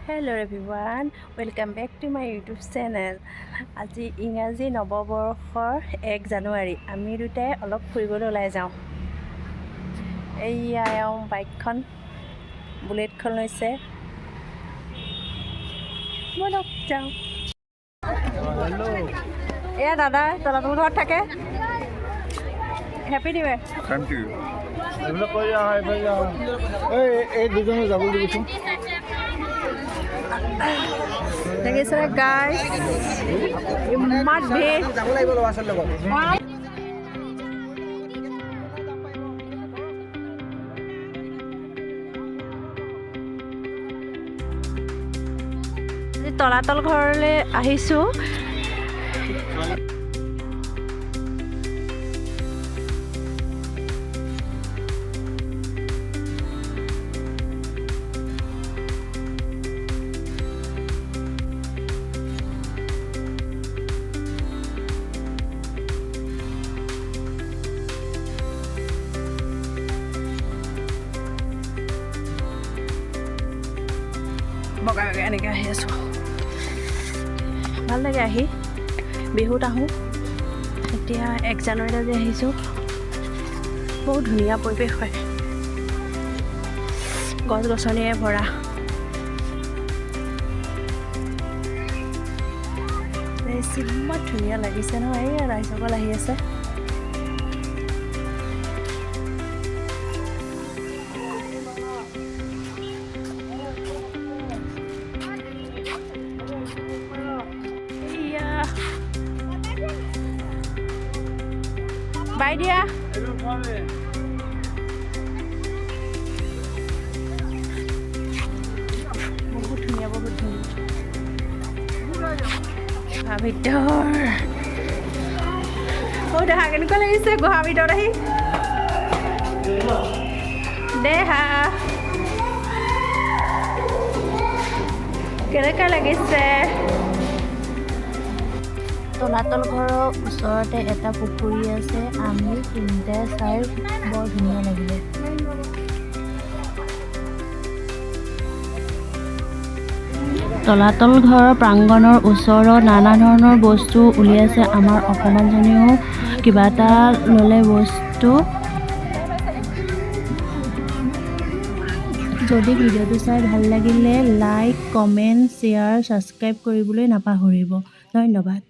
Hello everyone, welcome back to my YouTube channel. আজি ইংৰাজী নৱবৰ্ষৰ 1 জানুৱাৰী আমি দুটাই অলপ ফুৰিবলৈ ওলাই যাওঁ। এইয়া বাইকখন বুলেটখন লৈছে বলক যাওঁ। এয়া দাদা তলাতল ঘৰত থাকে। Happy new year. Thank you. এইবিলাক কৈ এই দুজনে যাব দিবিচোন। দেখিছে গাইজ ইমান ভিৰ যাব লাগিব ল'ৰা ছোৱালীৰ লগত। তলাতল ঘৰলৈ আহিছোঁ। বগা বগা এনেকৈ আহি আছোঁ। ভাল লাগে আহি, বিহুত আহোঁ। এতিয়া 1 জানুৱাৰীত আজি আহিছোঁ। বহুত ধুনীয়া পৰিৱেশ হয়, গছ গছনিৰে ভৰা। ইমান ধুনীয়া লাগিছে নহয়। এই ৰাইজসকল আহি আছে। বাই দিয়া বহুত ধুনীয়া, বহুত ধুনীয়া গুহা ভিতৰ। দেখা কেনেকুৱা লাগিছে গুহা ভিতৰত আহি। দেহা কেনেকুৱা লাগিছে। তলাতল ঘৰৰ ওচৰতে এটা পুখুৰী আছে। আমি তিনিটাই চাই বৰ ধুনীয়া লাগিলে। তলাতল ঘৰৰ প্ৰাংগণৰ ওচৰত নানা ধৰণৰ বস্তু উলিয়াইছে। আমাৰ অকণমানজনীও কিবা এটা ল'লে বস্তু। যদি ভিডিঅ'টো চাই ভাল লাগিলে লাইক, কমেণ্ট, শ্বেয়াৰ, ছাবস্ক্ৰাইব কৰিবলৈ নাপাহৰিব। ধন্যবাদ।